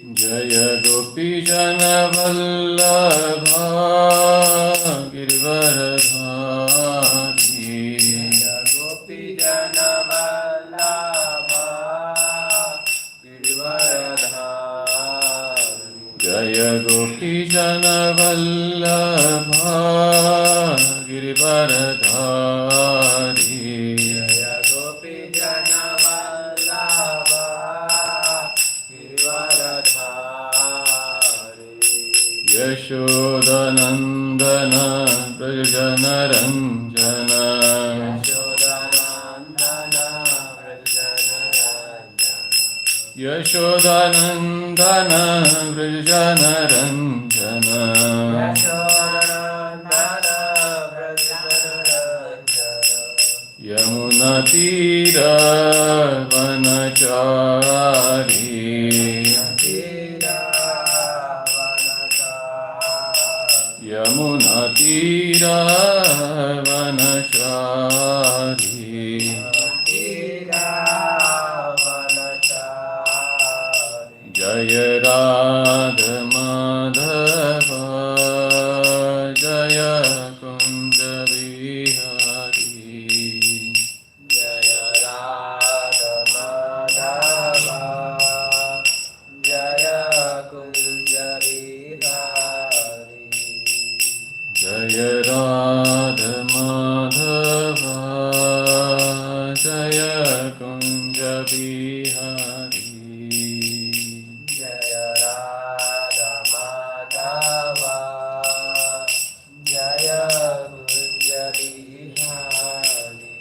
जय गोपीजनवल्लभा गिरिवरधारी जय गोपीजनवल्लभा गिरिवरधारी यशोदनन्दन व्रजनरञ्जन यशोदनन्दन व्रजनरञ्जन यमुनातीरवनचारी यमुनातीरवनचारी जय राधमाधव जय कुञ्ज विहारी जय राधमाधव जय कुञ्ज विहारी जय राधमाधव जय कुञ्ज विहारी जय राधमाधव जय कुञ्ज विहारी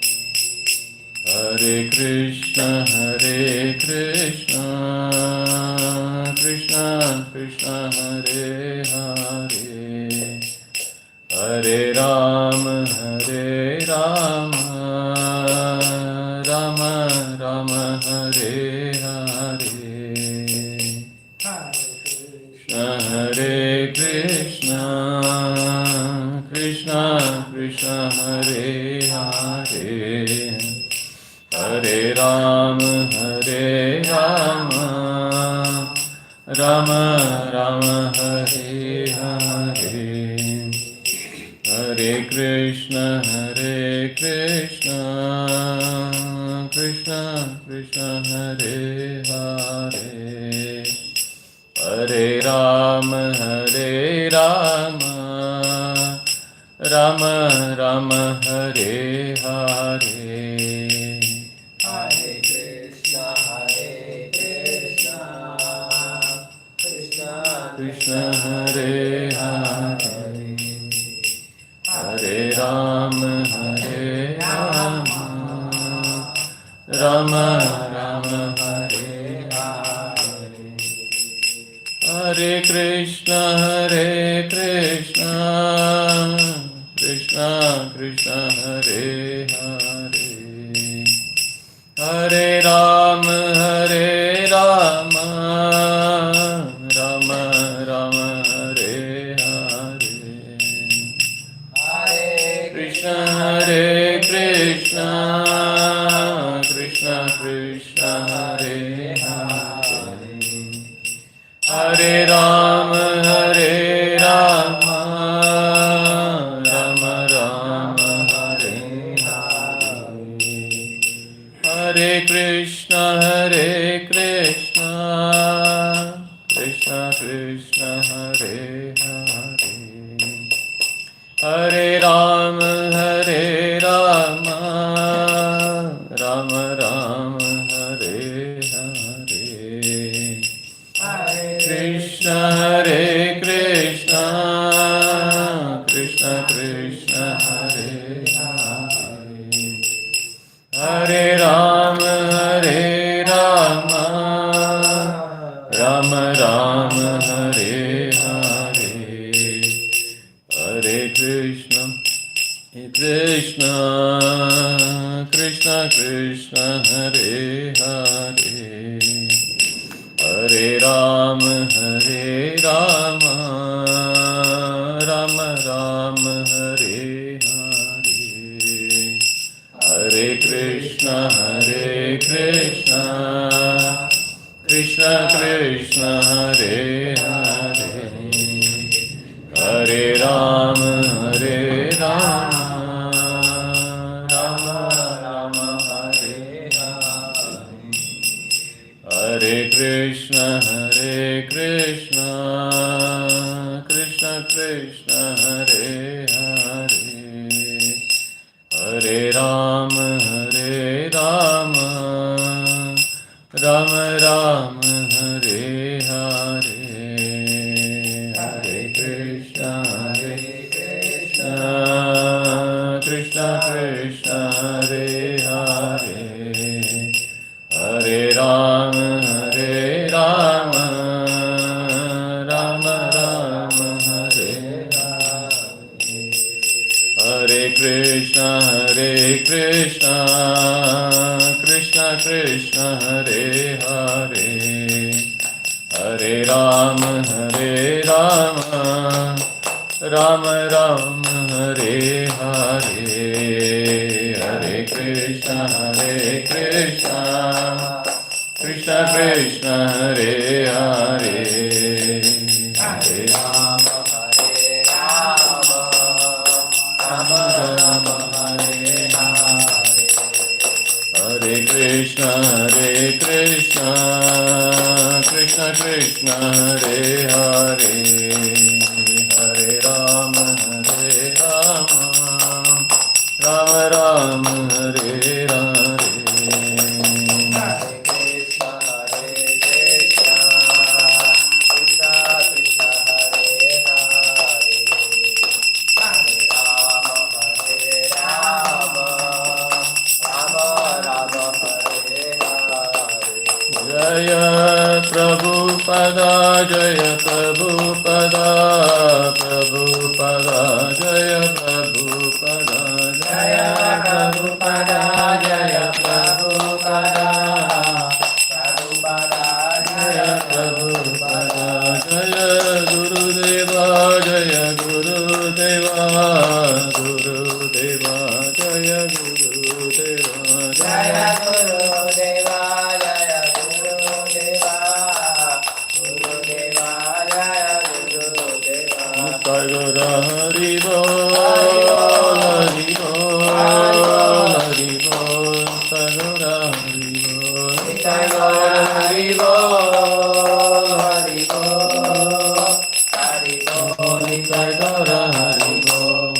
हरे Krishna Krishna Krishna Hare Hare Hare Ram Ram Ram Hare Hare Hare Krishna Krishna Krishna Hare Hare Hare Ram Ram Ram Hare Hare Hare Krishna Krishna Krishna Hare Hare Hare Ram Ram Ram Hare Hare Hare Krishna Krishna Krishna Hare Hare Hare Ram Ram Ram Hare Hare Hare Krishna Krishna Krishna Hare Hare Hare Ram Ram Ram Hare Hare Hare Krishna Krishna Krishna Krishna Hare Hare Hare Ram Ram Ram Hare Hare Hare Krishna Krishna Krishna Hare Hare Hare Ram Ram Ram Hare Hare Hare Krishna Krishna Krishna Krishna Hare Hare Hare Ram Ram Ram Hare Hare Hare Krishna Krishna Krishna Hare Hare Hare Ram Ram Ram Hare Hare Hare Krishna Krishna Krishna Krishna Hare Hare Hare Rama Hare Rama Rama Rama Hare Hare Hare Krishna Krishna Krishna Hare Hare Hare Rama Rama Rama Hare Hare Hare Krishna Krishna Krishna Hare Hare Hare Rama Rama Rama Hare Hare Hare Krishna Krishna Krishna Hare Hare Hare Rama Rama Rama Hare Hare Hare Krishna Krishna Krishna Hare Hare Hare Rama Rama Rama Hare Hare Hare Krishna Krishna Krishna Hare Hare Hare Rama Rama Rama Hare Hare Hare Krishna Krishna Krishna Hare Hare Hare Rama Rama Rama Hare Hare Jaya Prabhupada Jaya Prabhupada Prabhupada Jaya Prabhupada Jaya Prabhupada Jaya Prabhupada Prabhupada Jaya Prabhupada Jaya Gurudeva Jaya Gurudeva Gurudeva Jaya Gurudeva Jaya Gurudeva Jaya Gurudeva Gurudeva Jaya Gurudeva Gora Hari Bol Hari Bol Hari Bol Gora Hari Bol Jaya Hari Bol Hari Bol Hari Bol Gora Hari Bol.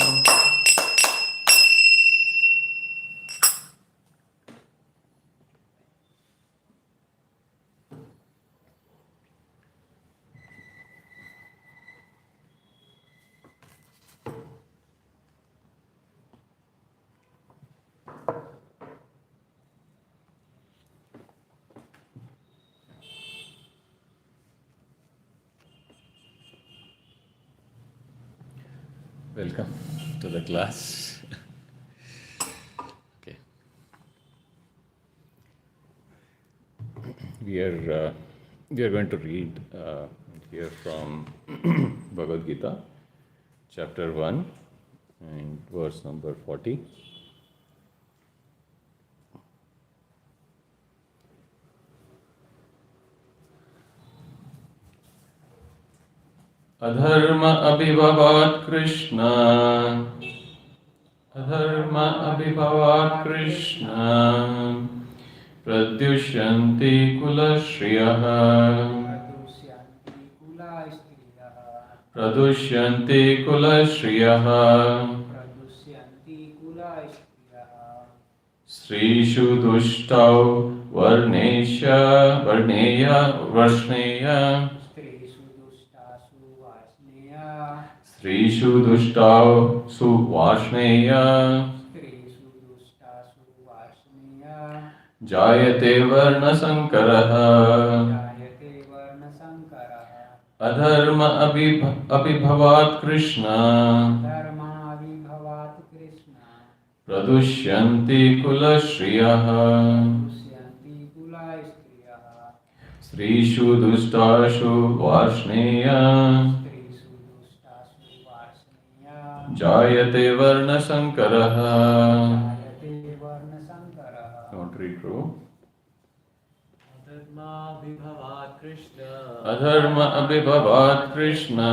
Welcome to the class. Okay, we are going to read here from Bhagavad Gita, chapter 1 and verse number 40. Adharma abhibhavat Krishna Adharma abhibhavat Krishna Pradyushyanti kulashriyah Pradushyanti kulashriyah Srishu dushtau varneya Srishu duštau suvašneya Jayate varna sankaraha Adharma abhibhavat Krishna Pradushyanti kulashriyah Srishu dustashu varshneya Jayate varna sankaraha. Don't read through. Adharma abhibhavat Krishna. Adharma abhibhavat Krishna.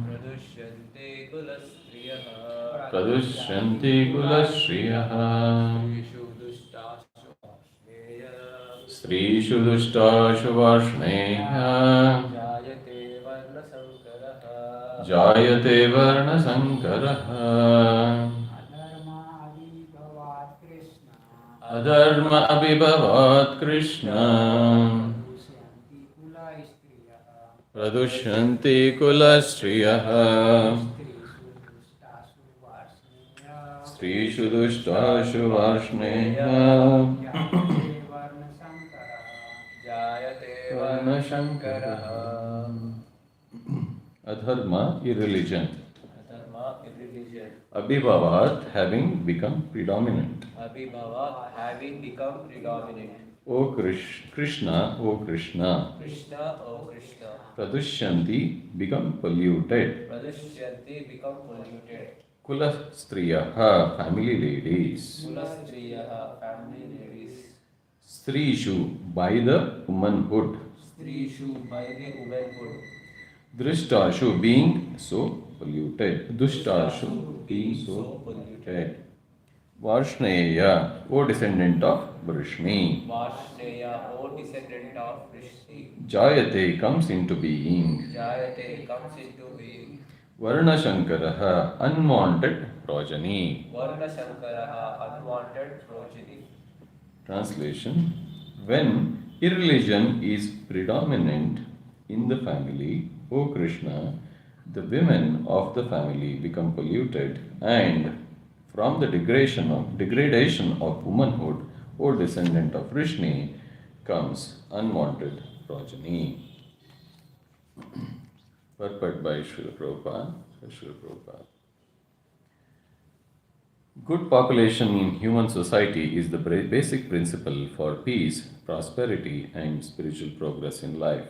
Pradusyante kulastriyaha. Pradushyanti kulasriyaha. Strishu dushtashu varshneya. Strishu dushtashu varshneya. Jayate varna sankaraha. Jayate varna sankaraha. Adharma abhibhavat Krishna. Pradushyanti kulastriyaha. Strishu dushtashu varshneya. Jayate Varna sankaraha. Adharma, irreligion. Adharma, irreligion. Abhibhavat, having become predominant. Abhibhava, having become predominant. O Krishna, O Krishna. Krishna, O Krishna. Pradushyanti, become polluted. Pradushyanti, become polluted. Kulastriyaha, family ladies. Kulastriyaha, family ladies. Strishu, by the womanhood. Strishu, by the womanhood. Drishtashu, being so polluted. Dushtashu, being so polluted. Varshneya, O descendant of Vrishni. Varshneya, O descendant of Vrishni. Jayate, comes into being. Jayate, comes into being. Varna Shankaraha, unwanted progeny. Varna Shankaraha, unwanted progeny. Translation: when irreligion is predominant in the family, O Krishna, the women of the family become polluted, and from the degradation of womanhood, O descendant of Vrishni, comes unwanted progeny. Purport by Srila Prabhupada. Good population in human society is the basic principle for peace, prosperity, and spiritual progress in life.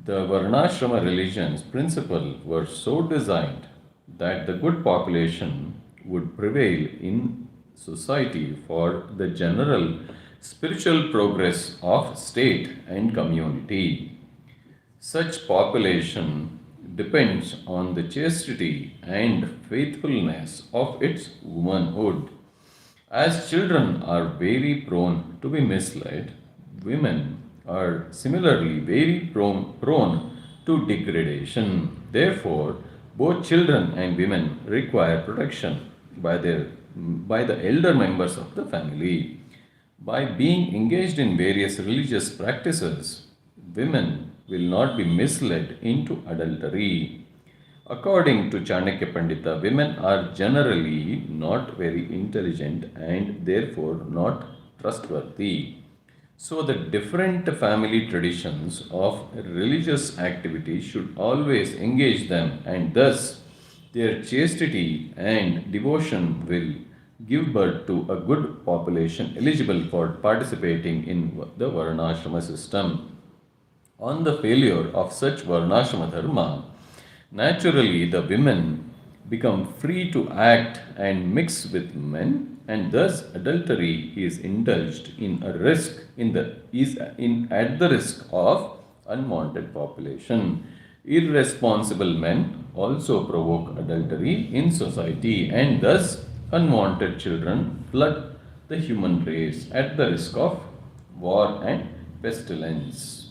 The Varnashrama religion's principle were so designed that the good population would prevail in society for the general spiritual progress of state and community. Such population depends on the chastity and faithfulness of its womanhood. As children are very prone to be misled, women are similarly very prone to degradation. Therefore, both children and women require protection by the elder members of the family. By being engaged in various religious practices, women will not be misled into adultery. According to Chanakya Pandita, women are generally not very intelligent and therefore not trustworthy. So, the different family traditions of religious activity should always engage them, and thus their chastity and devotion will give birth to a good population eligible for participating in the Varnashrama system. On the failure of such Varnashrama dharma, naturally the women become free to act and mix with men, and thus adultery is indulged in at the risk of unwanted population. Irresponsible men also provoke adultery in society, and thus unwanted children flood the human race at the risk of war and pestilence.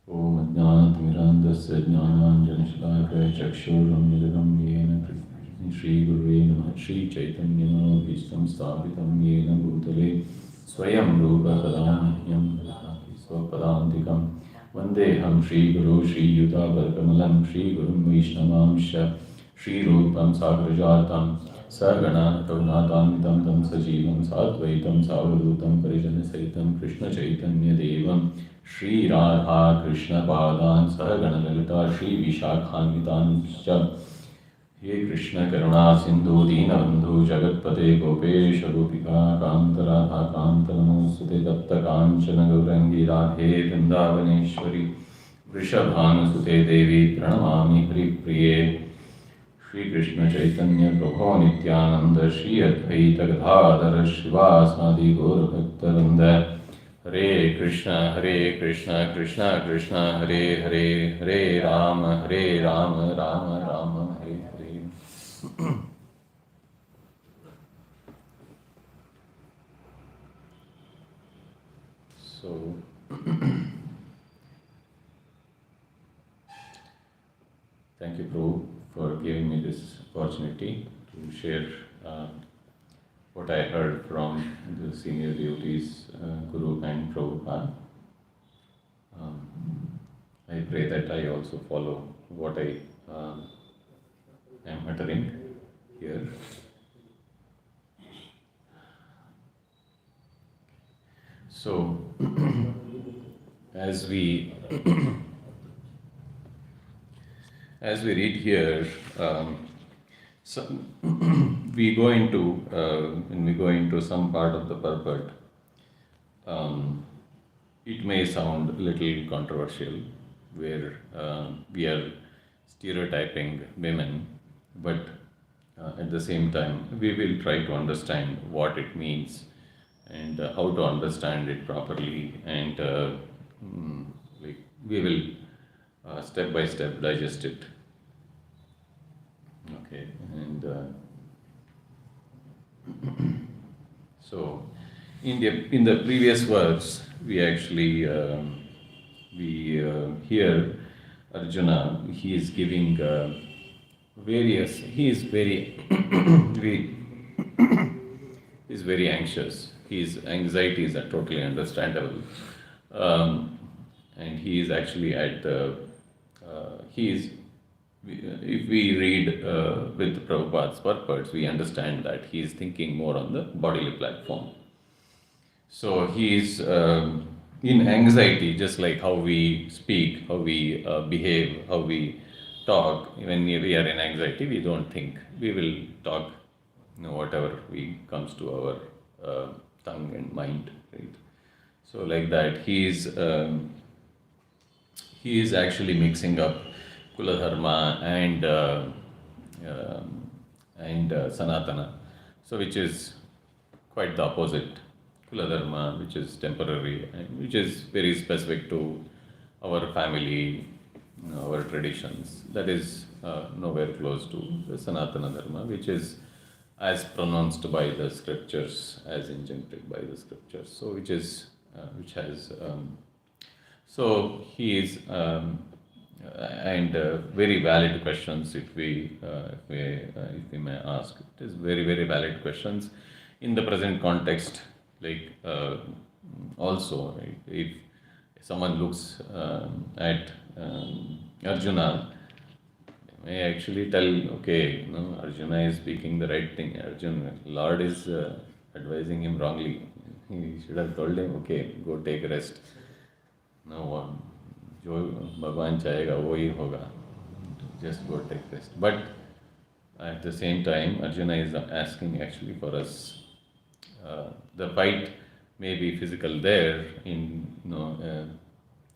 Om Ajnanatimirandasya Jnananjanashalakaya Chakshurramyadam Yena Shri Gurve Namah Shri Chaitanya Manobhishtam Sthapitam Yena Bhutale Swayam Rupa Kadamahyam Swapadantikam Vandeham Shri Guru Shri Yuta Varkamalam Shri Gurum Vaishnavamsha Shri Rupam Sagrajatam Sagana Karunatamidam Tam Sajivam Sadvaitam Savadutam Parijana Saitam Krishna Chaitanya Devam Shri Radha Krishna Padan Saragana Lalita Shri Vishakhanvitan He Krishna Karuna Sindhu Dinabandhu Jagatpate Gopesha Gopika Kanta Radha Kanta Namosute Tapta Kanchana Gaurangi Radhe Vrindavaneshwari वृषभानुसुते देवी प्रणमामि हरिप्रिये श्रीकृष्ण चैतन्य प्रभो नित्यानंद श्री अद्वैत गदाधर शिवासादि गौरभक्तवृंद हरे Krishna Krishna Krishna Hare Hare Hare Ram Ram Ram Hare Hare. So thank you, Prabhu, for giving me this opportunity to share what I heard from the senior devotees, Guru and Prabhupada. I pray that I also follow what I am uttering here. So, as we read here, so we go into when we go into some part of the purport, it may sound a little controversial, where we are stereotyping women, but at the same time, we will try to understand what it means and how to understand it properly, and we will step by step digest it. Okay, and so in the previous verse, we actually hear Arjuna. He is giving various. He is very he is very anxious. His anxieties are totally understandable, and he is actually at the. He is. If we read with Prabhupada's purports, we understand that he is thinking more on the bodily platform. So he is in anxiety, just like how we speak, how we behave, how we talk. When we are in anxiety, we don't think. We will talk, whatever comes to our tongue and mind, right? So like that, he is actually mixing up Kula Dharma and Sanatana, so which is quite the opposite. Kula Dharma, which is temporary and which is very specific to our family, our traditions, that is nowhere close to the Sanatana Dharma, which is as pronounced by the scriptures, as injuncted by the scriptures. So which has so he is and very valid questions, if we may ask. It is very, very valid questions in the present context. Like also, right, if someone looks at Arjuna, they may actually tell, okay, Arjuna is speaking the right thing. Lord is advising him wrongly. He should have told him, okay, go take rest. No, जो भगवान चाहेगा वो ही होगा. Just go take rest. But at the same time, Arjuna is asking actually for us. The fight may be physical there, in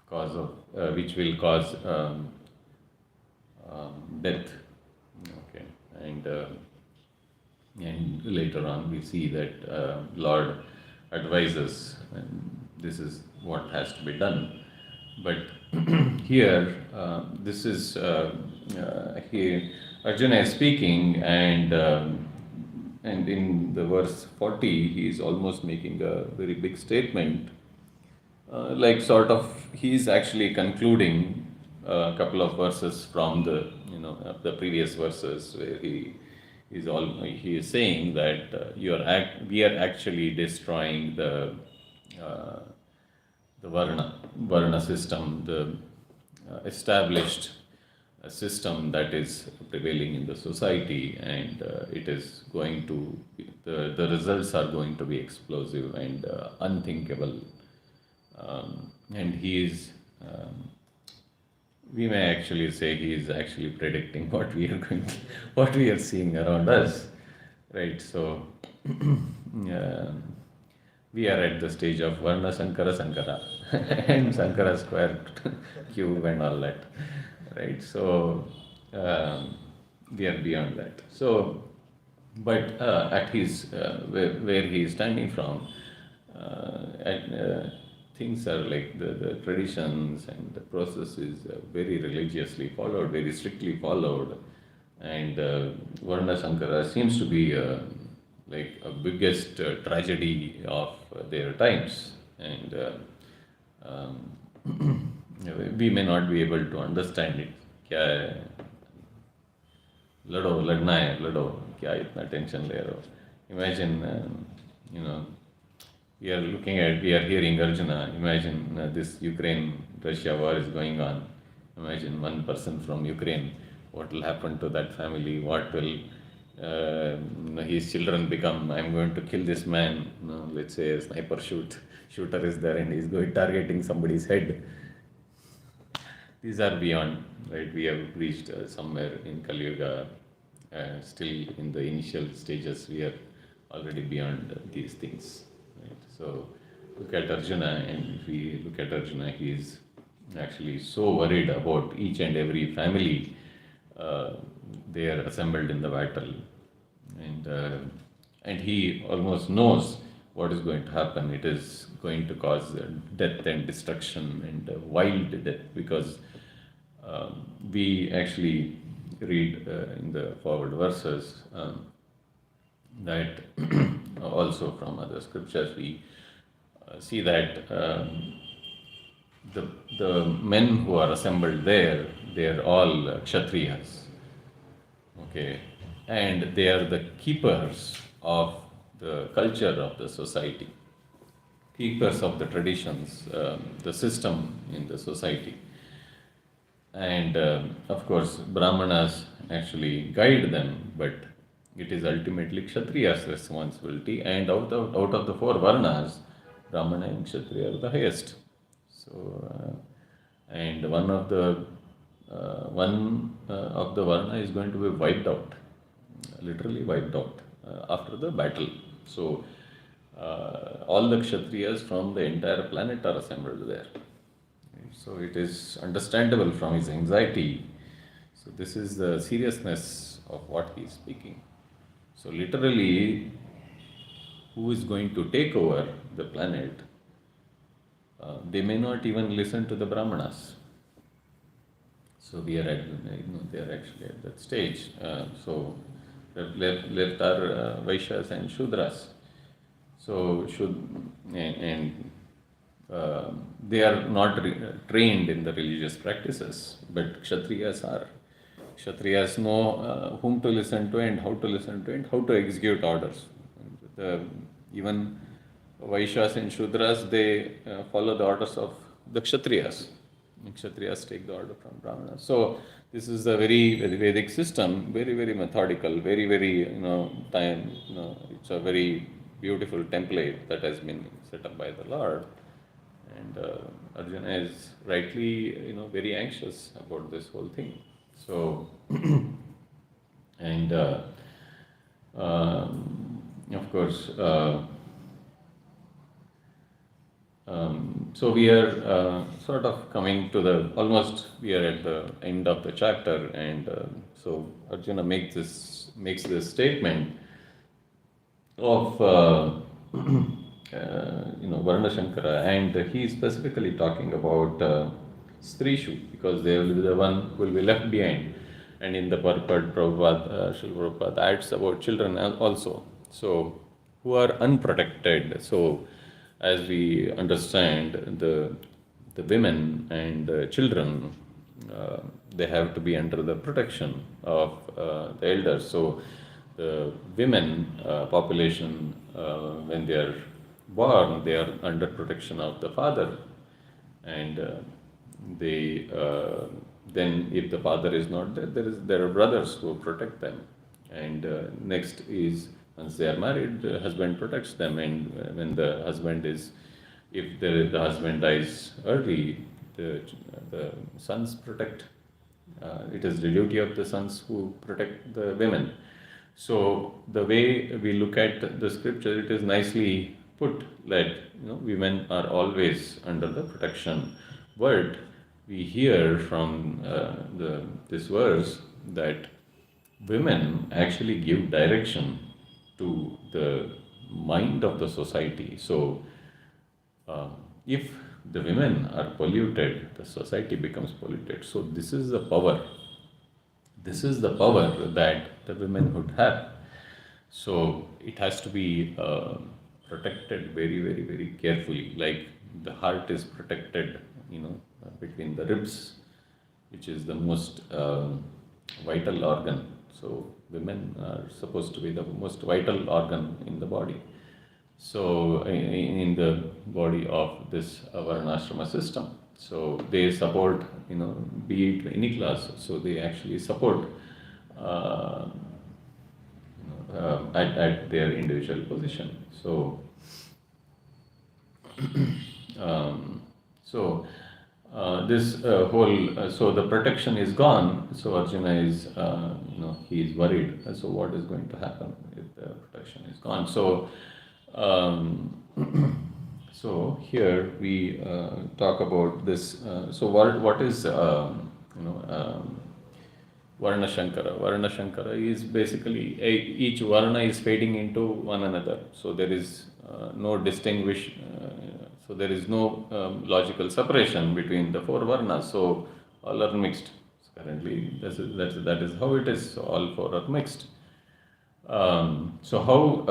cause of which will cause death. Okay, and later on we see that Lord advises, and this is what has to be done. But here, this is here Arjuna is speaking, and in the verse 40, he is almost making a very big statement. Like sort of, he is actually concluding a couple of verses from the previous verses, where he is saying that we are actually destroying the Varna system, the established system that is prevailing in the society, and it is going to, the results are going to be explosive and unthinkable. And he is, we may actually say, he is actually predicting what we are seeing around us, right? So, We are at the stage of Varna Sankara Sankara and Sankara square cube and all that, right? So we are beyond that. So, but at his where he is standing from, things are like the traditions and the process is very religiously followed, very strictly followed, and Varna Sankara seems to be like a biggest tragedy of their times, and we may not be able to understand it. क्या है लड़ो लड़ना है लड़ो क्या इतना tension ले रहे हो imagine you know we are hearing Arjuna. Imagine this Ukraine Russia war is going on. Imagine one person from Ukraine, what will happen to that family, what will his children become. I'm going to kill this man. Let's say a shooter is there and he's going targeting somebody's head. These are beyond, right? We have reached somewhere in Kali Yuga, still in the initial stages. We are already beyond these things, right? So look at Arjuna, and if we look at Arjuna, he is actually so worried about each and every family they are assembled in the battle, and he almost knows what is going to happen. It is going to cause death and destruction and wild death, because we actually read in the forward verses that also from other scriptures we see that the men who are assembled there, they are all Kshatriyas, okay, and they are the keepers of the culture of the society, keepers of the traditions, the system in the society. And of course, Brahmanas actually guide them, but it is ultimately Kshatriya's responsibility. And out of the four Varnas, Brahmana and Kshatriya are the highest. So, and one of the Varna is going to be wiped out, literally wiped out after the battle. So, all the Kshatriyas from the entire planet are assembled there. So it is understandable from his anxiety. So this is the seriousness of what he is speaking. So literally, who is going to take over the planet? They may not even listen to the Brahmanas. So we are at, they are actually at that stage. So left are Vaishyas and Shudras. So they are not trained in the religious practices, but Kshatriyas are. Kshatriyas know whom to listen to and how to listen to and how to execute orders. Even Vaishyas and Shudras, they follow the orders of the Kshatriyas. Kshatriyas take the order from Brahmanas. So this is a very Vedic system, very, very methodical, very, very, time, it's a very beautiful template that has been set up by the Lord. And Arjuna is rightly, very anxious about this whole thing. So, and of course, so we are sort of coming to we are at the end of the chapter, and so Arjuna makes this statement of Varna Shankara, and he is specifically talking about Strishu, because they will be the one who will be left behind. And in the purport, Srila Prabhupada adds about children also, so who are unprotected. So as we understand, the women and children, they have to be under the protection of the elders. So the women population, when they are born, they are under protection of the father, and they then if the father is not there, there are brothers who protect them. And next is, once they are married, the husband protects them, and when the husband is, if the husband dies early, the sons protect. It is the duty of the sons who protect the women. So the way we look at the scripture, it is nicely put that women are always under the protection. But we hear from this verse that women actually give direction to the mind of the society. So if the women are polluted, the society becomes polluted. So this is the power. This is the power that the women would have. So it has to be protected very, very, very carefully. Like the heart is protected, between the ribs, which is the most vital organ. So women are supposed to be the most vital organ in the body. So in the body of this varnashrama system. So they support, be it any class. So they actually support at their individual position. So, this whole so the protection is gone. So Arjuna is he is worried. So what is going to happen if the protection is gone? So so here we talk about this. So what is Varna Shankara? Varna Shankara is basically each Varna is fading into one another. So there is no distinguish. So there is no logical separation between the four Varnas. So all are mixed. So currently, that is how it is. So all four are mixed. So how?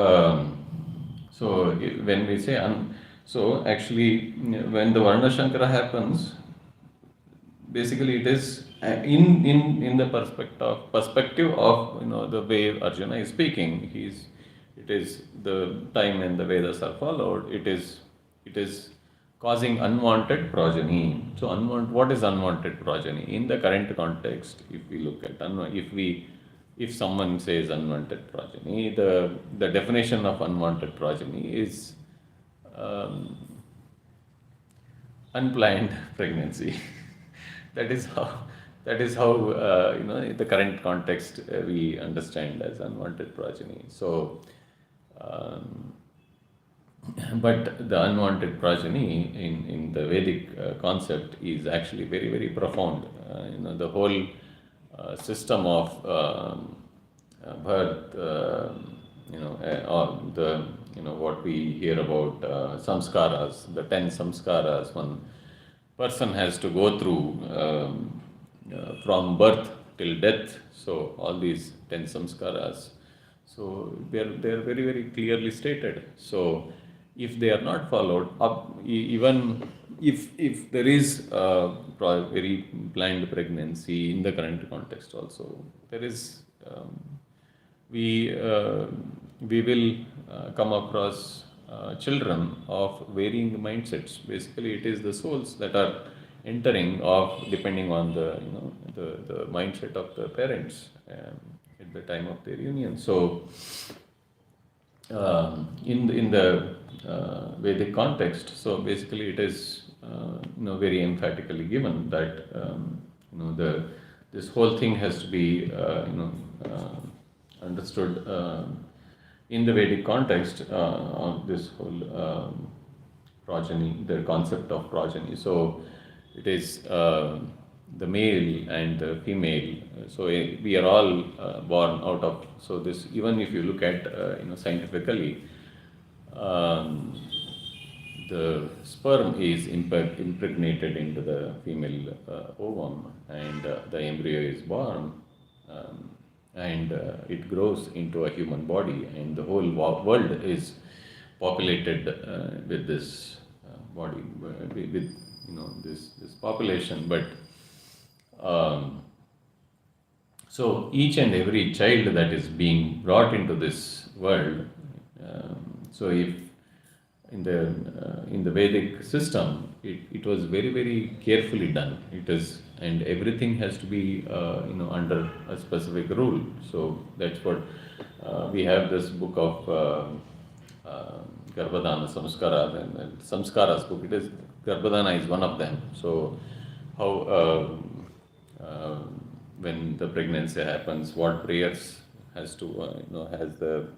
When we say so actually when the Varna Shankara happens, basically it is in the perspective of the way Arjuna is speaking. It is the time when the Vedas are followed. It is causing unwanted progeny. So what is unwanted progeny in the current context? If we look at if someone says unwanted progeny, the definition of unwanted progeny is unplanned pregnancy. that is how the current context we understand as unwanted progeny. So but the unwanted progeny in the Vedic concept is actually very, very profound. The whole system of birth, or the what we hear about samskaras, the 10 samskaras one person has to go through from birth till death. So all these 10 samskaras, so they're very, very clearly stated. So if they are not followed up, even if there is very planned pregnancy in the current context also, there is we will come across children of varying mindsets. Basically, it is the souls that are entering of depending on the mindset of the parents at the time of their union. So in the Vedic context, so basically it is very emphatically given that this whole thing has to be understood in the Vedic context of this whole progeny, the concept of progeny. So it is the male and the female. So we are all born out of. So this, even if you look at scientifically, the sperm is impregnated into the female ovum, and the embryo is born, and it grows into a human body, and the whole world is populated with this body, with this population. But so each and every child that is being brought into this world, so if in the Vedic system, it was very, very carefully done. It is, and everything has to be under a specific rule. So that's what we have this book of Garbhadana Samskara, and Samskaras book. It is Garbhadana is one of them. So how when the pregnancy happens, what prayers has to has the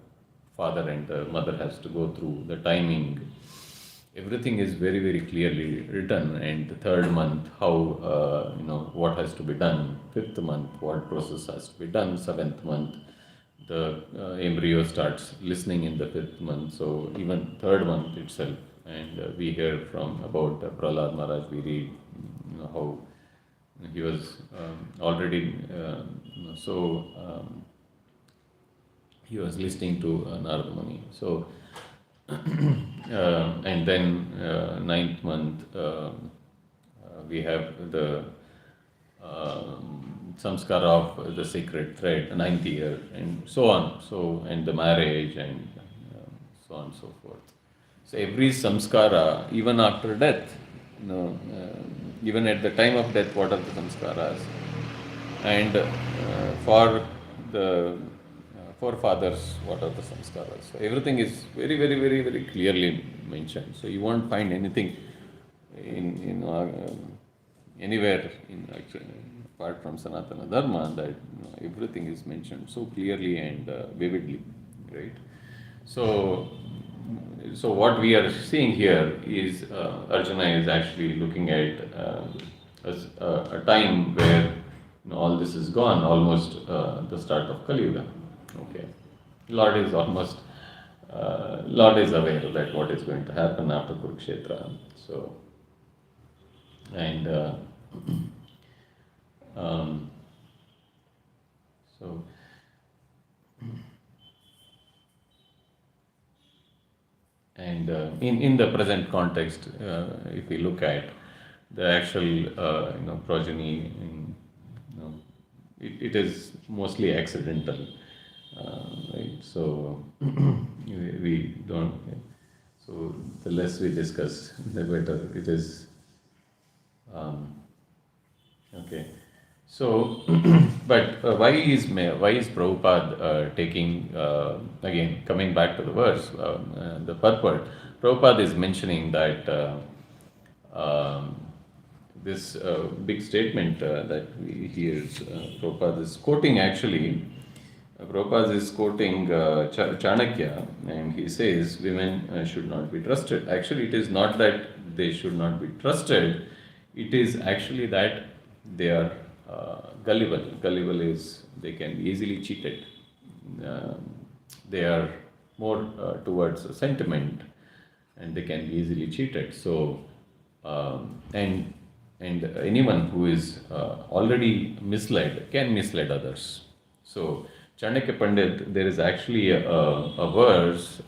father and the mother has to go through, the timing, everything is very, very clearly written. And the third month, how, what has to be done. Fifth month, what process has to be done. Seventh month, the embryo starts listening in the fifth month. So even third month itself. And we hear from about Prahlad Maharaj, we read how he was already, so he was listening to Narada Muni. So, and then ninth month, we have the samskara of the sacred thread, ninth year, and so on. So, and the marriage, and so on and so forth. So every samskara, even after death, even at the time of death, what are the samskaras? And for the forefathers, what are the samskaras? So everything is very, very, very, very clearly mentioned. So you won't find anything anywhere apart from Sanatana Dharma that everything is mentioned so clearly and vividly, right? So what we are seeing here is Arjuna is actually looking at a time where all this is gone, almost the start of Kali Yuga. Okay, Lord is almost, Lord is aware that what is going to happen after Kurukshetra. So, and so. And in the present context, if we look at the actual progeny, it is mostly accidental, right? So we don't. So the less we discuss, the better it is. Okay. So, but why is Prabhupada taking, again, coming back to the verse, the purport, Prabhupada is mentioning that this big statement that we hear, Prabhupada is quoting actually, Prabhupada is quoting Chanakya, and he says women should not be trusted. Actually, it is not that they should not be trusted, it is actually that they are gullible. Gullible is they can be easily cheated. They are more towards sentiment, and they can be easily cheated. So, and anyone who is already misled can mislead others. So, Chanakya Pandit, there is actually a verse.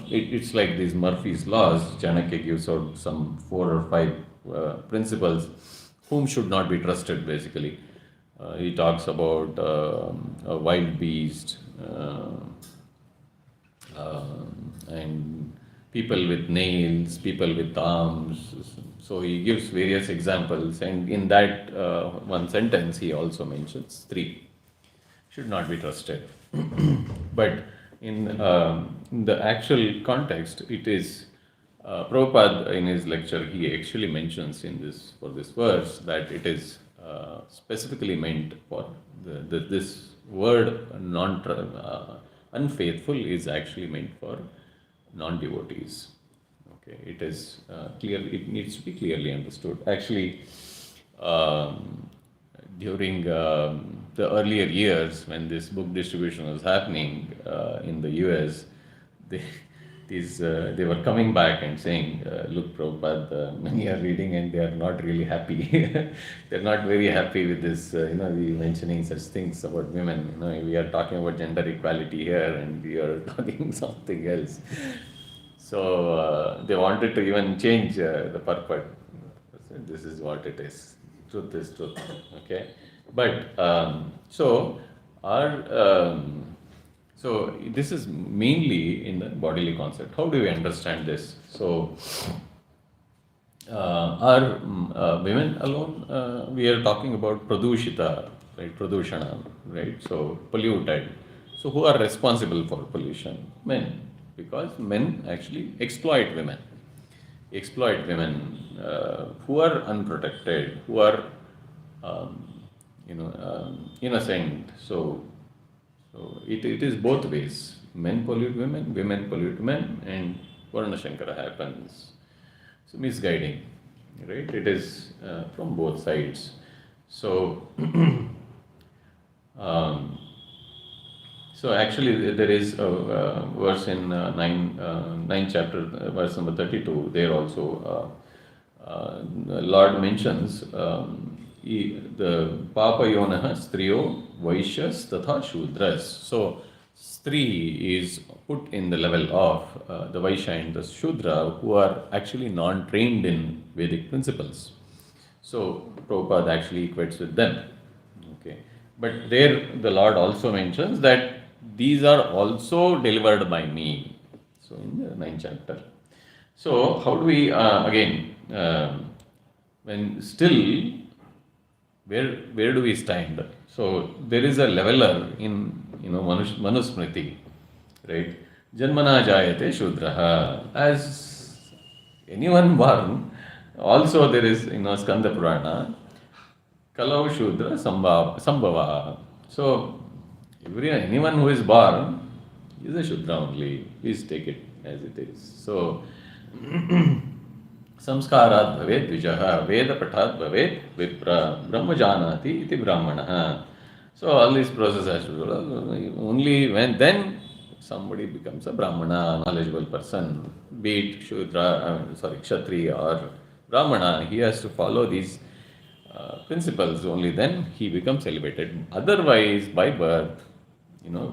It's like these Murphy's laws. Chanakya gives out some 4 or 5 principles. Whom should not be trusted, basically. He talks about a wild beast and people with nails, people with arms. So he gives various examples, and in that one sentence he also mentions 3 should not be trusted. But in the actual context, it is Prabhupada in his lecture, he actually mentions for this verse that it is specifically meant for this word unfaithful is actually meant for non-devotees. Okay, it is it needs to be clearly understood. Actually, during the earlier years when this book distribution was happening in the US, they were coming back and saying, look, Prabhupada, many are reading and they are not really happy. They're not very happy with this, we mentioning such things about women. We are talking about gender equality here and we are talking something else. So they wanted to even change the purport. This is what it is. Truth is truth. Okay. But so this is mainly in the bodily concept. How do we understand this? So, are women alone? We are talking about pradushita, right? Pradushana, right? So, polluted. So, who are responsible for pollution? Men, because men actually exploit women. Who are unprotected, who are innocent. So So it is both ways. Men pollute women, women pollute men, and Varna Shankara happens. So misguiding, right? It is from both sides. So, um, so actually there is a verse in 9 chapter, verse number 32. There also Lord mentions the Papa Yonaha Striyo Vaishyas Tatha Shudras. So Stri is put in the level of the Vaishya and the Shudra, who are actually non-trained in Vedic principles. So Prabhupada actually equates with them. Okay. But there the Lord also mentions that these are also delivered by me. So in the 9th chapter. So how do we again when still where do we stand? So there is a leveler in Manusmriti, right? Janmana jayate shudraha. As anyone born, also there is Skanda Purana, Kalau Shudra Sambhava. So anyone who is born is a Shudra only. Please take it as it is. So संस्कारात् भवेत् द्विजः वेदपठात् भवेत् विप्र ब्रह्मजानाति इति ब्राह्मणः. So all this process has to do only when then somebody becomes a brahmana, knowledgeable person, be it Shudra, Kshatriya or Brahmana. He has to follow these principles. Only then he becomes elevated. Otherwise, by birth,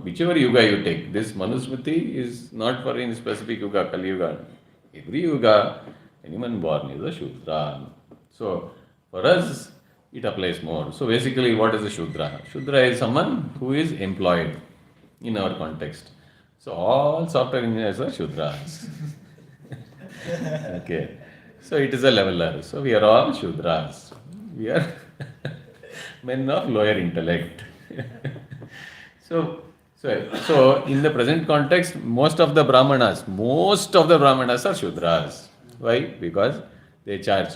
whichever yuga you take, this Manusmriti is not for any specific yuga, Kali Yuga. Every yuga, anyone born is a Shudra. So for us, it applies more. So basically, what is a Shudra? Shudra is someone who is employed in our context. So all software engineers are Shudras. Okay. So it is a leveler. So we are all Shudras. We are men of lower intellect. So in the present context, most of the Brahmanas are Shudras. Why? Because they charge.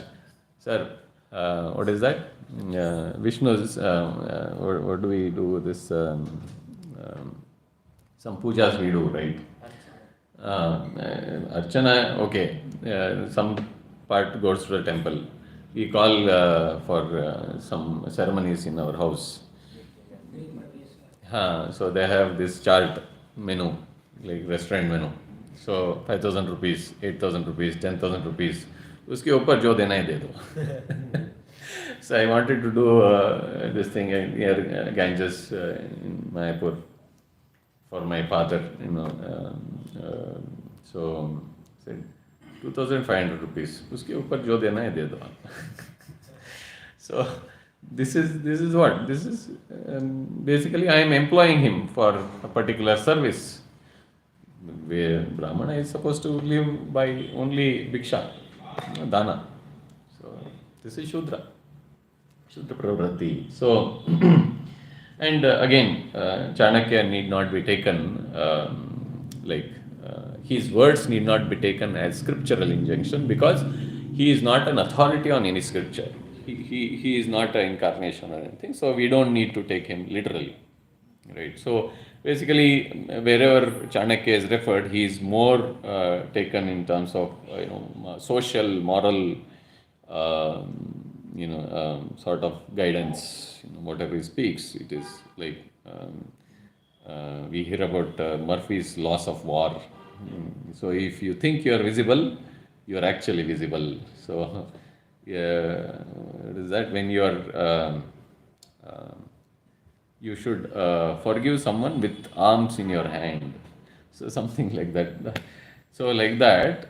Sir, what is that? Vishnu's, what do we do? This, some pujas we do, right? Archana, okay. Some part goes to the temple. We call for some ceremonies in our house. So they have this chart menu, like restaurant menu. So 5,000 rupees, 8,000 rupees, 10,000 rupees. उसके ऊपर जो देना है दे दो. So I wanted to do this thing near Ganges in Mayapur for my father, so said 2,500 rupees. उसके ऊपर जो देना है दे दो. So this is what? This is basically I am employing him for a particular service. Where Brahmana is supposed to live by only Bhiksha, Dana. So this is Shudra Pravritti. So and again, Chanakya need not be taken his words need not be taken as scriptural injunction, because he is not an authority on any scripture. He is not an incarnation or anything. So we don't need to take him literally, right? So basically, wherever Chanakya is referred, he is more taken in terms of social, moral, sort of guidance. Whatever he speaks, it is like we hear about Murphy's laws of war. So if you think you are visible, you are actually visible. So it is that when you are you should forgive someone with arms in your hand. So something like that. So like that,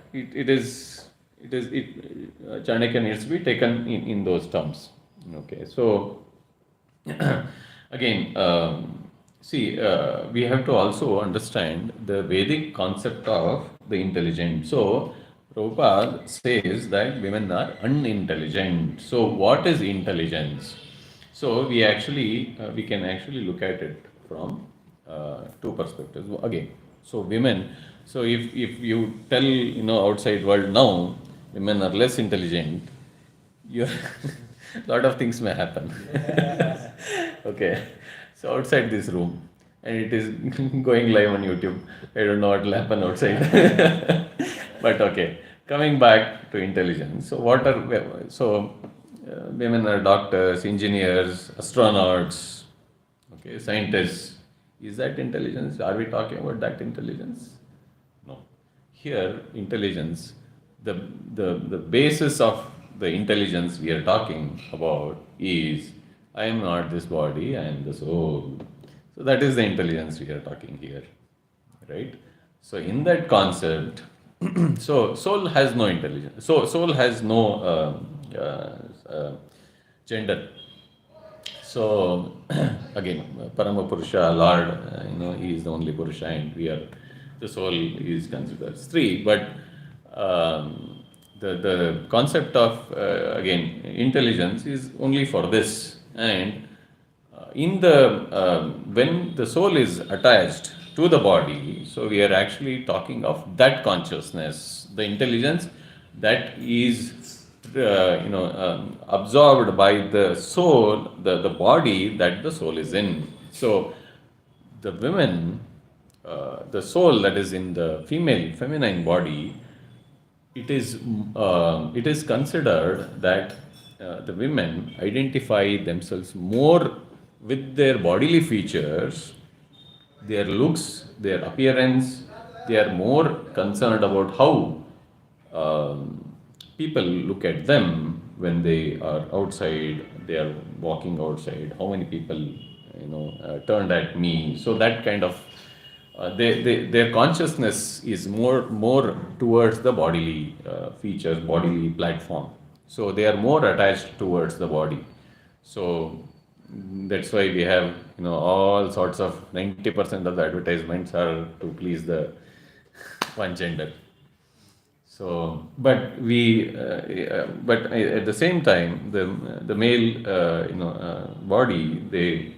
Chanakya needs to be taken in those terms. Okay. So again, we have to also understand the Vedic concept of the intelligent. So Prabhupada says that women are unintelligent. So what is intelligence? So we can actually look at it from two perspectives. Again, so women. So if you tell outside world now women are less intelligent, a lot of things may happen. Okay. So outside this room, and it is going live on YouTube. I don't know what will happen outside. But okay, coming back to intelligence. So women are doctors, engineers, astronauts, okay, scientists. Is that intelligence? Are we talking about that intelligence? No. Here, intelligence, the basis of the intelligence we are talking about is I am not this body, I am the soul. So that is the intelligence we are talking here, right? So in that concept, so soul has no intelligence. So soul has no gender. So again, Parama Purusha, Lord, He is the only Purusha, and the soul is considered Stree. But the concept of again intelligence is only for this, and in the when the soul is attached to the body, so we are actually talking of that consciousness, the intelligence that is absorbed by the soul, the body that the soul is in. So the women, the soul that is in the feminine body, it is considered that the women identify themselves more with their bodily features, their looks, their appearance. They are more concerned about how people look at them when they are outside, they are walking outside, how many people turned at me. So that kind of their consciousness is more towards the bodily features, bodily platform. So they are more attached towards the body. So that's why we have all sorts of 90% of the advertisements are to please the one gender. So, but at the same time, the male body, they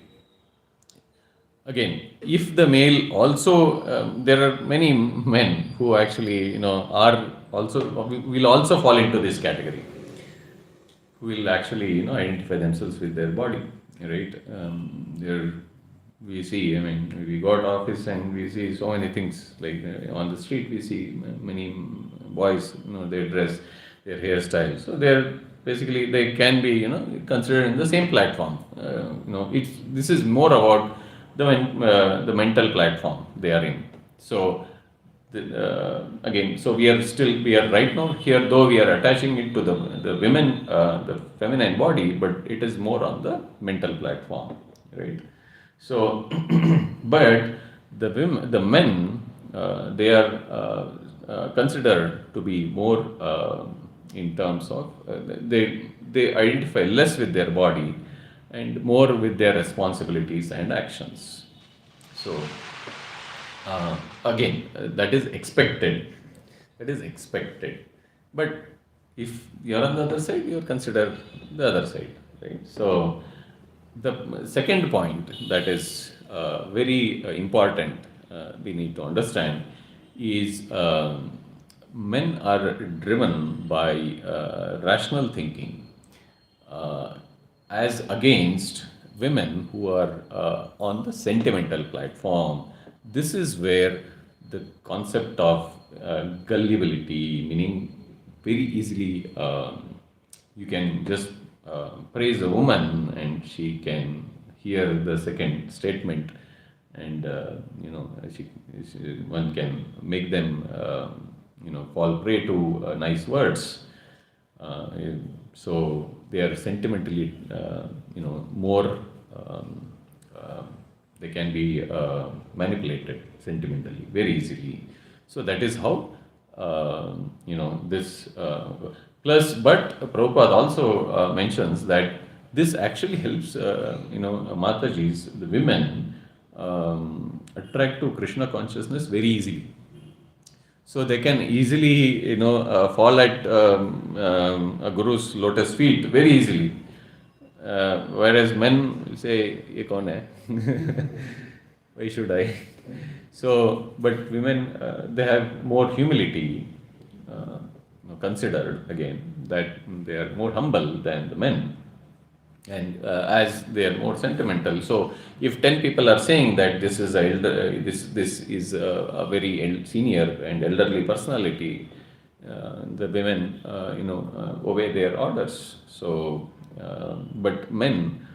again, if the male also, there are many men who actually are also will also fall into this category, who will actually identify themselves with their body, right? There we see, I mean, we go to office and we see so many things, like on the street we see many boys, their dress, their hairstyle. So they're basically, they can be considered in the same platform. This is more about the mental platform they are in. So again, so we are right now here, though we are attaching it to the women, the feminine body, but it is more on the mental platform, right? So, but the men, they are considered to be more in terms of they identify less with their body and more with their responsibilities and actions. So again, that is expected. That is expected. But if you're on the other side, you consider the other side, right? So the second point that is very important, we need to understand, is men are driven by rational thinking, as against women who are on the sentimental platform. This is where the concept of gullibility, meaning very easily you can just praise a woman and she can hear the second statement, and one can make them fall prey to nice words. Uh, so they are sentimentally more they can be manipulated sentimentally very easily. So that is how this plus. But Prabhupada also mentions that this actually helps Matajis, the women, attract to Krishna consciousness very easily. So they can easily fall at a guru's lotus feet very easily. Whereas men will say, "Ye kaun hai? Why should I?" So, but women, they have more humility, considered again, that they are more humble than the men. And as they are more sentimental, so if 10 people are saying that this is this is a very senior and elderly personality, the women obey their orders. So but men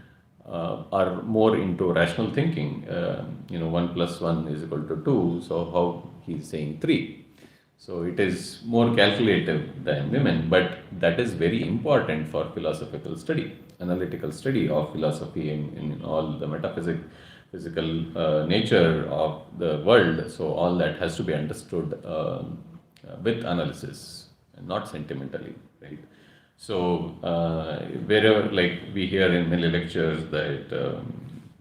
are more into rational thinking. 1 plus 1 is equal to 2, so how he's saying 3. So it is more calculative than women, but that is very important for philosophical study, analytical study of philosophy in all the physical nature of the world. So all that has to be understood with analysis and not sentimentally, right? So wherever, like we hear in many lectures that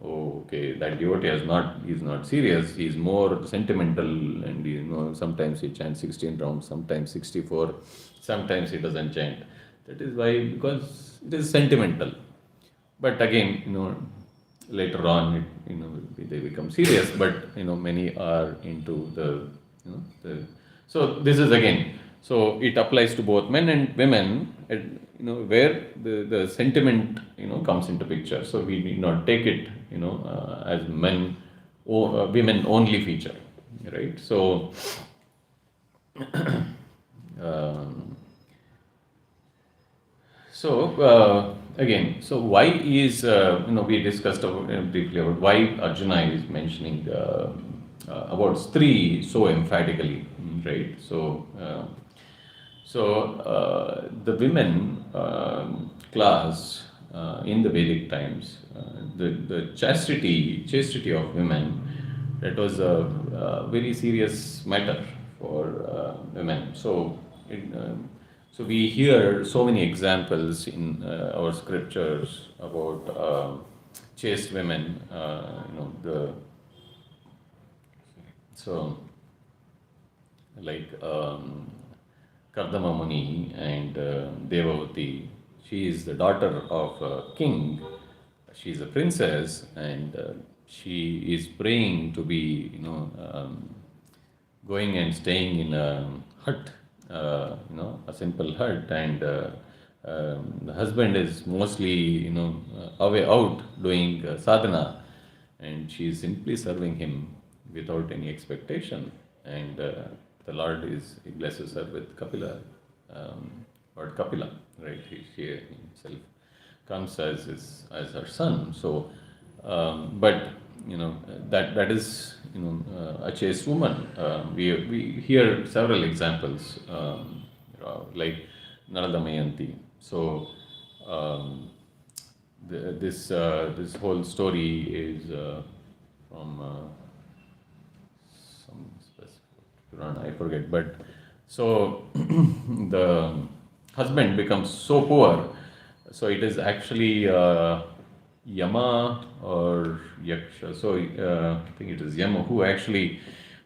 oh, okay, that devotee is not serious, he is more sentimental, and sometimes he chants 16 rounds, sometimes 64, sometimes he doesn't chant. That is why, because it is sentimental. But again, later on, they become serious. But many are into so this is again. So it applies to both men and women. Where the sentiment comes into picture. So we need not take it as women only feature, right? So. um, So again, so why is we discussed briefly about why Arjuna is mentioning about Stri so emphatically, right? So the women class in the Vedic times, the chastity of women, that was a very serious matter for women. So we hear so many examples in our scriptures about chaste women. So like Kardama Muni and Devavati. She is the daughter of a king. She is a princess, and she is praying to be, going and staying in a hut, a simple hut, and the husband is mostly, away out doing sadhana, and she is simply serving him without any expectation. And the Lord he blesses her with Kapila, Lord Kapila, right? She himself comes as her son. So, but that is a chaste woman. We hear several examples like Narada Mayanti. So this whole story is from some specific Purana, I forget. But so the husband becomes so poor, so it is actually Yama or Yaksha. So I think it is Yama who actually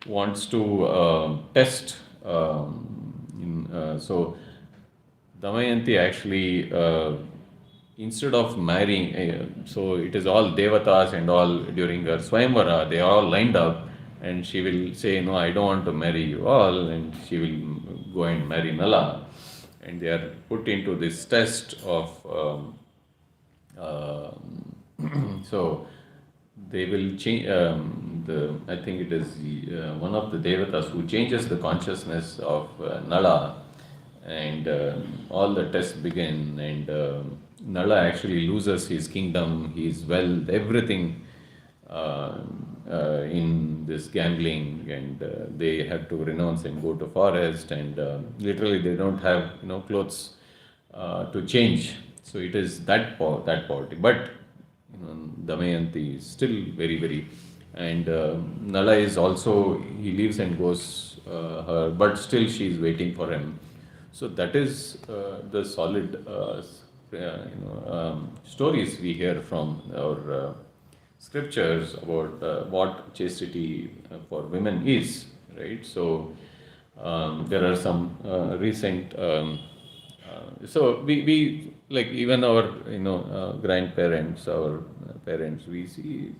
wants to test. So Damayanti actually, instead of marrying, so it is all devatas and all during her Swayamvara, they are all lined up, and she will say, no, I don't want to marry you all, and she will go and marry Nala. And they are put into this test of, so they will change, I think it is one of the devatas who changes the consciousness of Nala, and all the tests begin, and Nala actually loses his kingdom, his wealth, everything in this gambling, and they have to renounce and go to forest, and literally they don't have clothes to change. So it is that poverty. But Damayanti is still very, very, and Nala is also, he leaves and goes her, but still she is waiting for him. So that is the solid stories we hear from our scriptures about what chastity for women is, right? So there are some recent so we like even our grandparents, our parents, we see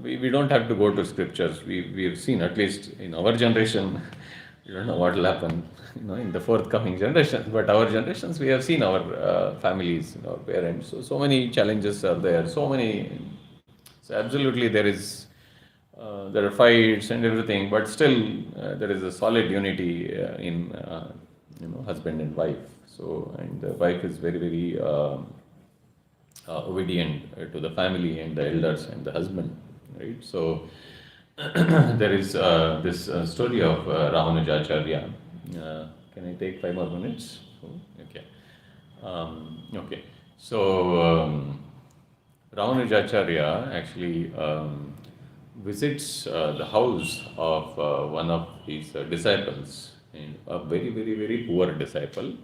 we don't have to go to scriptures. We have seen, at least in our generation, You don't know what will happen, in the forthcoming generations. But our generations, we have seen our families, our parents. So many challenges are there. So many. So absolutely, there are fights and everything, but still there is a solid unity in husband and wife. So, and the wife is very very obedient to the family and the elders and the husband, right? So there is this story of Ramanujacharya. Can I take 5 more minutes? Oh, okay. Okay. So Ramanujacharya actually visits the house of one of his disciples, and a very, very, very poor disciple.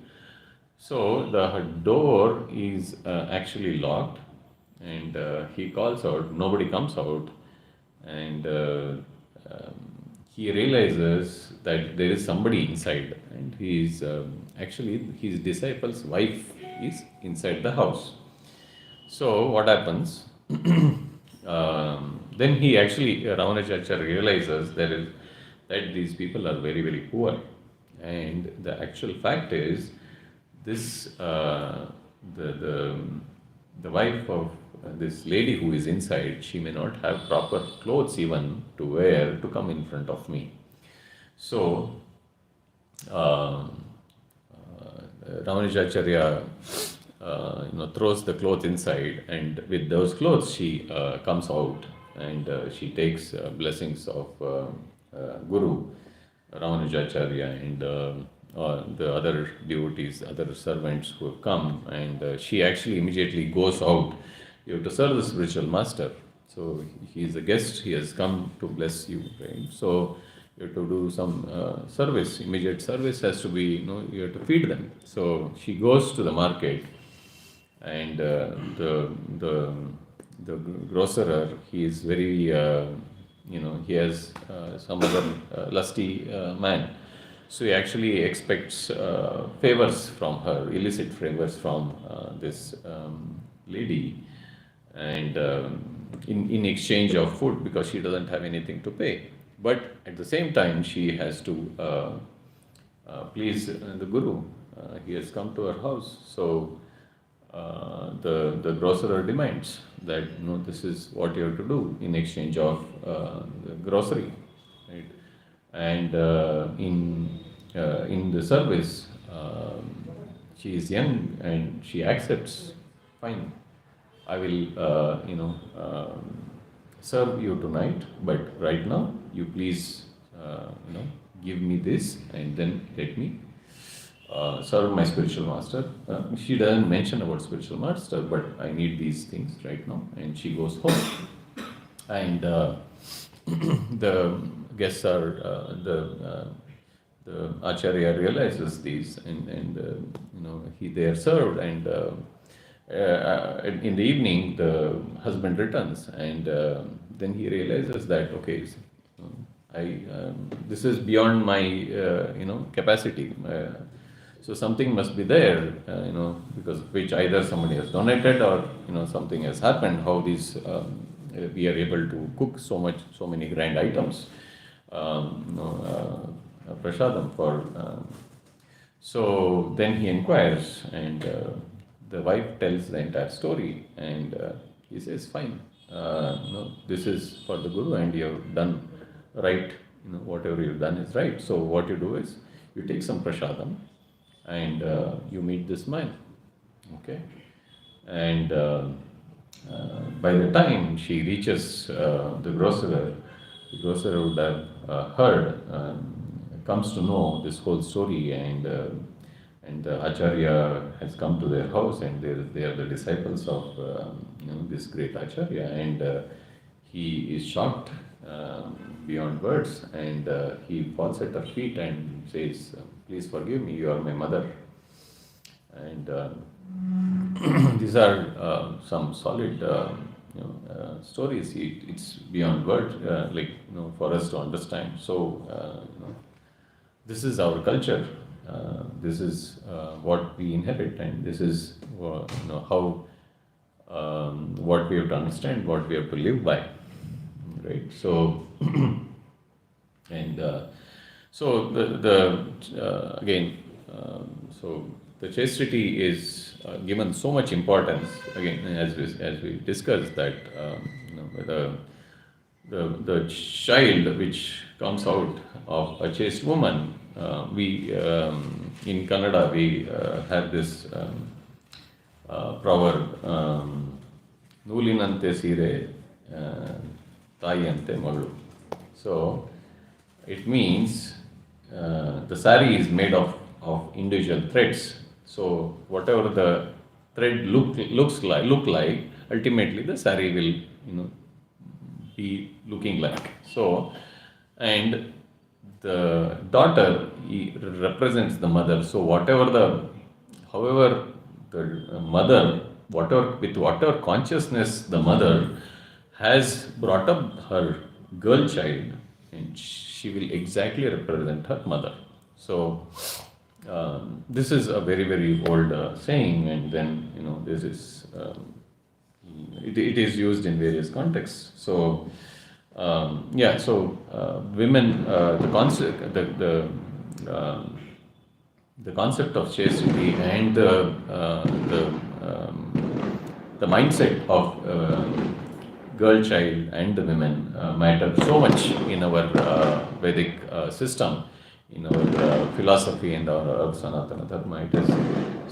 So the door is actually locked, and he calls out. Nobody comes out, and he realizes that there is somebody inside, and actually his disciple's wife is inside the house. So what happens? Then he actually Ramanujacharya realizes that these people are very very poor, and the actual fact is this the wife of this lady who is inside, she may not have proper clothes even to wear to come in front of me. So Ramanujacharya throws the clothes inside, and with those clothes she comes out, and she takes blessings of Guru Ramanujacharya and the other devotees, other servants who have come, and she actually immediately goes out. You have to serve the spiritual master. So he is a guest, he has come to bless you, right? So you have to do some service, immediate service has to be, you have to feed them. So she goes to the market, and the grocer, he is very, he has some other lusty man. So he actually expects favors from her, illicit favors from this lady, and in exchange of food, because she doesn't have anything to pay. But at the same time, she has to please the Guru. He has come to her house, so the grocer demands that this is what you have to do in exchange of the grocery, right? And in the service, she is young and she accepts. Fine, I will serve you tonight, but right now you please give me this, and then let me serve my spiritual master. She doesn't mention about spiritual master, but I need these things right now, and she goes home. And the guests are the acharya realizes these, and they are served, and in the evening the husband returns, and then he realizes that, okay, this is beyond my capacity. So something must be there, because of which either somebody has donated, or something has happened. How these we are able to cook so many grand items, prasadam for. So then he inquires, and the wife tells the entire story, and he says, "Fine, this is for the Guru, and you have done right. Whatever you've done is right. So what you do is you take some prasadam, and you meet this man, okay? And by the time she reaches the grocer would have heard, comes to know this whole story, and Acharya has come to their house, and they are the disciples of this great Acharya, and he is shocked beyond words, and he falls at her feet and says, "Please forgive me, you are my mother." And these are some solid stories. It's beyond words, for us to understand. So this is our culture. This is what we inherit, and this is how what we have to understand, what we have to live by, right? So and So again, so the chastity is given so much importance. Again, as we discussed that the child which comes out of a chaste woman, we in Kannada we have this proverb, ನೂಲಿನಂತೆ ಸೀರೆ ತಾಯಿಯಂತೆ ಮಗಳು. So it means the sari is made of individual threads. So whatever the thread look like, ultimately the sari will be looking like. So, and the daughter represents the mother. So however the mother, whatever consciousness the mother has brought up her girl child, and she will exactly represent her mother. So this is a very very old saying, and then this is it is used in various contexts. So women, the concept of chastity and the mindset of girl child and the women matter so much in our Vedic system, in our philosophy and our Sanatana Dharma. It is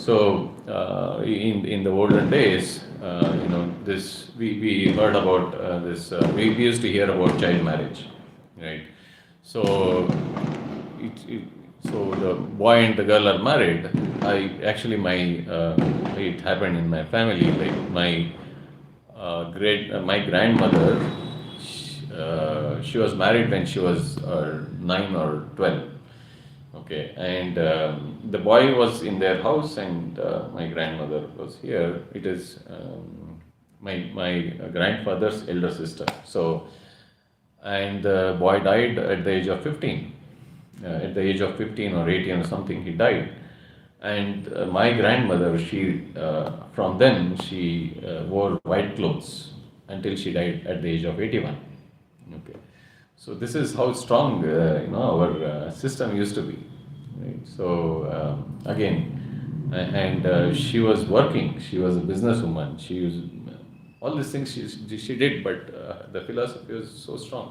so in the olden days, this we heard about this. We used to hear about child marriage, right? So so the boy and the girl are married. It happened in my family. Like my grandmother, she was married when she was 9 or 12. Okay, and the boy was in their house, and my grandmother was here. It is my grandfather's elder sister. So, and the boy died at the age of 15. At the age of 15 or 18 or something, he died. And my grandmother, from then she wore white clothes until she died at the age of 81. Okay, so this is how strong our system used to be, right? So again, and she was working. She was a businesswoman. She was all these things she did, but the philosophy was so strong,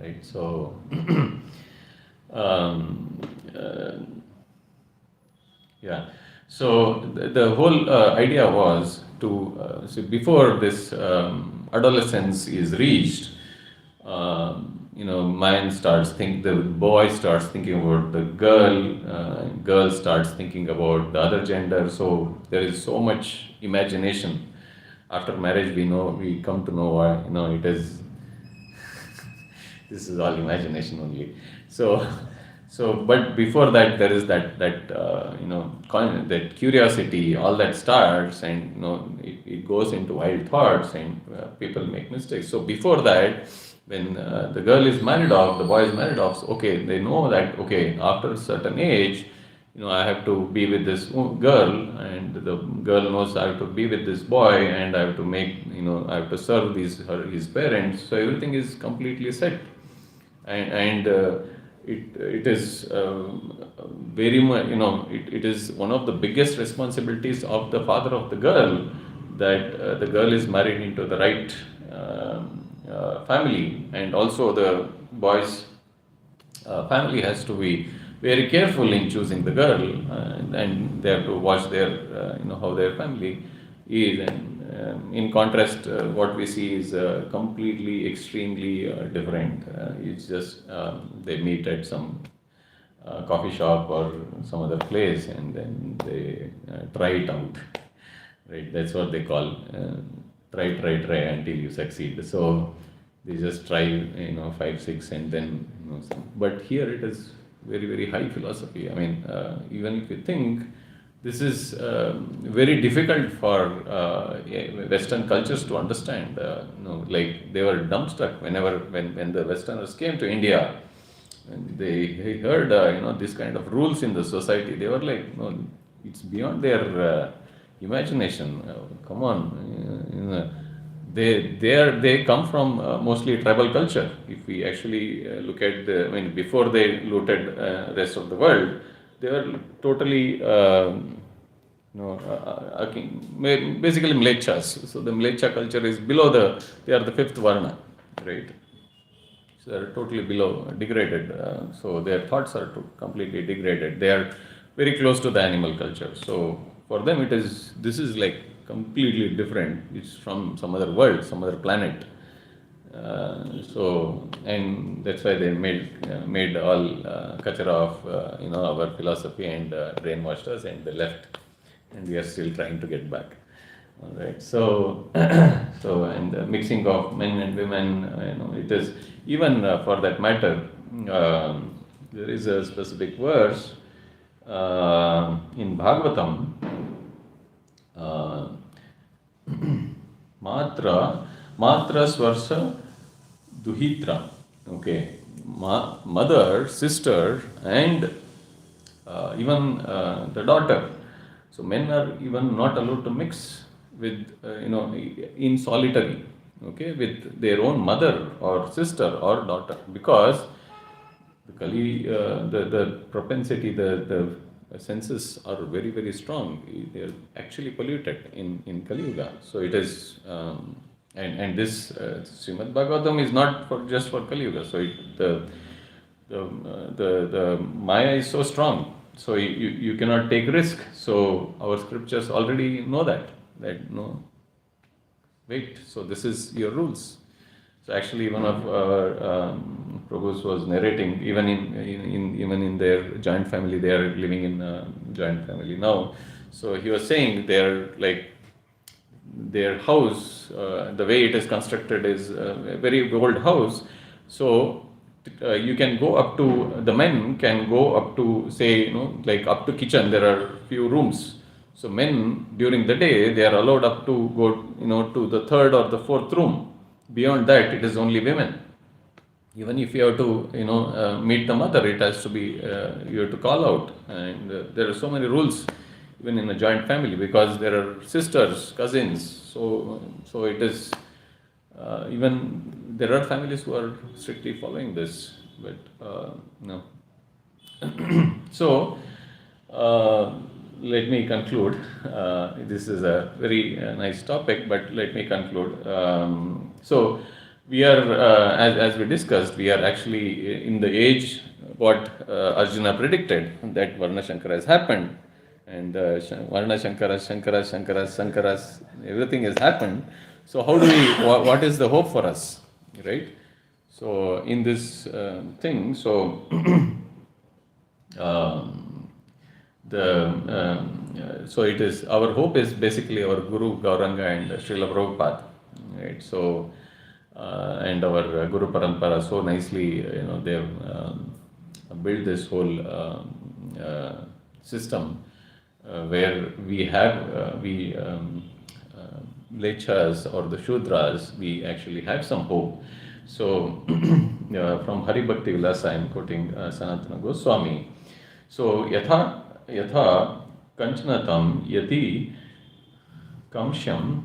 right? So. So the whole idea was to before this adolescence is reached, the boy starts thinking about the girl starts thinking about the other gender. So there is so much imagination. After marriage, we come to know it is this is all imagination only. So, but before that, there is that curiosity, all that starts, and it goes into wild thoughts, and people make mistakes. So before that, when the girl is married off, the boy is married off, so, okay, they know that after a certain age, I have to be with this girl, and the girl knows I have to be with this boy, and I have to I have to serve his parents. So everything is completely set, and it is very much, it is one of the biggest responsibilities of the father of the girl, that the girl is married into the right family, and also the boy's family has to be very careful in choosing the girl, and they have to watch their how their family is. And in contrast, what we see is completely, extremely different. It's just they meet at some coffee shop or some other place, and then they try it out, right? That's what they call try until you succeed. So they just try 5, 6, and then but here it is very very high philosophy. I mean, even if you think, this is very difficult for Western cultures to understand. Like they were dumbstruck when the Westerners came to India, and they heard this kind of rules in the society. They were like, no, it's beyond their imagination. Come on, they come from mostly tribal culture. If we actually look at before they looted rest of the world, they were totally basically Mlechas. So the Mlecha culture is below they are the fifth Varna, right? So they are totally below, degraded. So their thoughts are completely degraded. They are very close to the animal culture. So for them, this is like completely different. It's from some other world, some other planet. And that's why they made all kachara of our philosophy and brainwashed us, and they left, and we are still trying to get back. All right. So, and the mixing of men and women, it is even for that matter. There is a specific verse in Bhagavatam. Matra Swarsa Duhitra. Okay. Mother, sister, and even the daughter. So men are even not allowed to mix with, in solitary, okay, with their own mother or sister or daughter, because the Kali, the propensity, the senses are very, very strong. They are actually polluted in Kali Yuga. So it is, and this Srimad Bhagavatam is not just for Kali Yuga. So the Maya is so strong. So you cannot take risk. So our scriptures already know that no, wait. So this is your rules. So actually, one of our Prabhus was narrating, even in their joint family, they are living in a joint family now. So he was saying their house, the way it is constructed is a very old house. So you can go up to, the men can go up to, say, like up to kitchen. There are few rooms. So men during the day, they are allowed up to go, to the third or the fourth room. Beyond that, it is only women. Even if you have to, meet the mother, it has to be, you have to call out. And there are so many rules, even in a joint family, because there are sisters, cousins. So it is, even there are families who are strictly following this, but no. So, let me conclude. This is a very nice topic, but let me conclude. So we are, as we discussed, we are actually in the age what Arjuna predicted, that Varna Shankara has happened, and Varna Shankara, Sankaras, everything has happened. So how do we? What is the hope for us, right? So in this thing, so. So it is, our hope is basically our Guru Gauranga and Srila Prabhupada, right? So and our Guru Parampara so nicely, they have built this whole system where we have Lechas or the Shudras, we actually have some hope. So from Hari Bhakti Vilasa, I am quoting Sanatana Goswami. So yatha kanchanatam yati kamsyam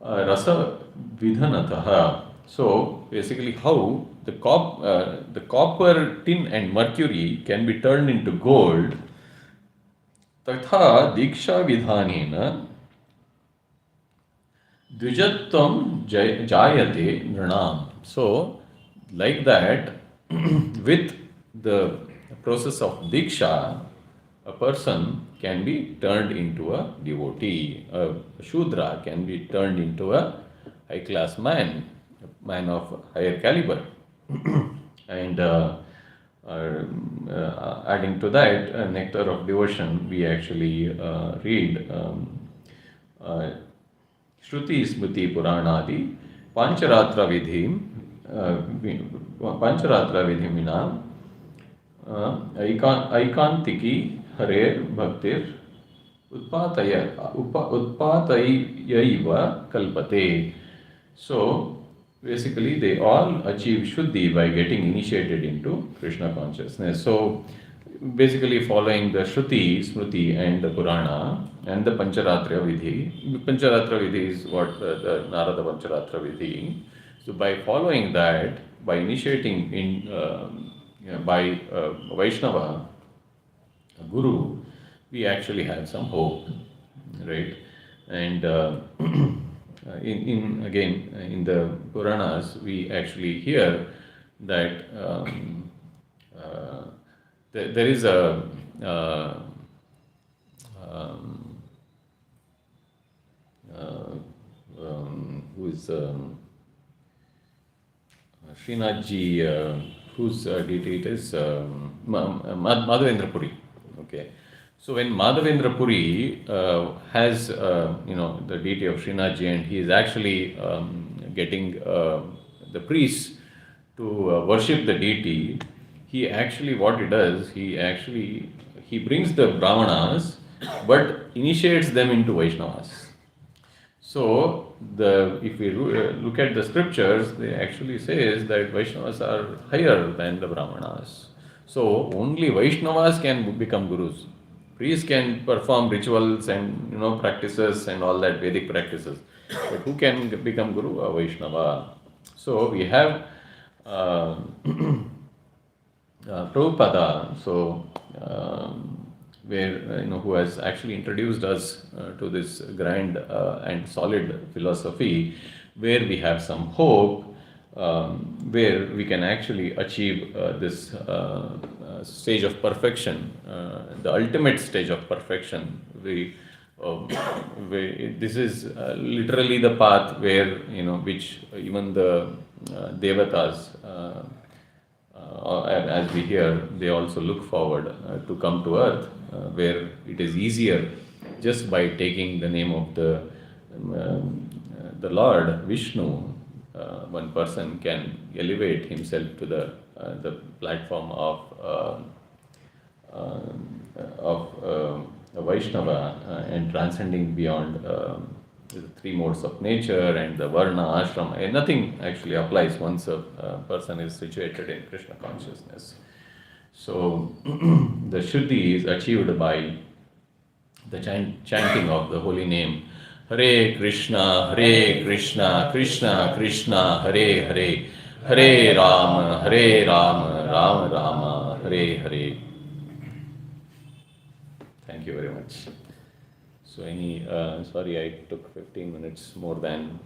rasa vidhanataha. So basically, how the copper, tin and mercury can be turned into gold, tatha diksha vidhanena dvijatvam jayate nranam. So like that, with the process of diksha, a person can be turned into a devotee. A Shudra can be turned into a high-class man, a man of higher caliber. And adding to that, nectar of devotion, we actually read Shruti Smriti Puranadi Pancharatra Vidhim Aikantiki Harer Bhaktir Utpatayaiva Kalpate. So basically, they all achieve Shuddhi by getting initiated into Krishna consciousness. So basically following the Shruti, Smriti, and the Purana and the Pancharatra Vidhi. Pancharatra Vidhi is what the Narada Pancharatra Vidhi. So by following that, by initiating in by Vaishnava, a guru, we actually have some hope, right? And in again in the Puranas, we actually hear that there is a um, who is Srinathji, whose deity it is, Madhavendra Puri. Okay, so when Madhavendra Puri has the deity of Srinathji, and he is actually getting the priests to worship the deity, he actually what he does, he brings the Brahmanas, but initiates them into Vaishnavas. So, if we look at the scriptures, they actually says that Vaishnavas are higher than the Brahmanas. So, only Vaishnavas can become gurus. Priests can perform rituals and practices and all that Vedic practices, but who can become guru? A Vaishnava. So we have Prabhupada. So. Where who has actually introduced us to this grand and solid philosophy, where we have some hope, where we can actually achieve this stage of perfection, the ultimate stage of perfection. This is literally the path where which even the devatas. As we hear, they also look forward to come to earth, where it is easier just by taking the name of the Lord Vishnu. One person can elevate himself to the platform of a Vaishnava and transcending beyond the three modes of nature and the Varna, Ashram. And nothing actually applies once a person is situated in Krishna consciousness. So the Shuddhi is achieved by the chanting of the holy name. Hare Krishna, Krishna Krishna, Hare Hare, Hare Rama, Rama Rama, Hare Hare. Thank you very much. So sorry I took 15 minutes more than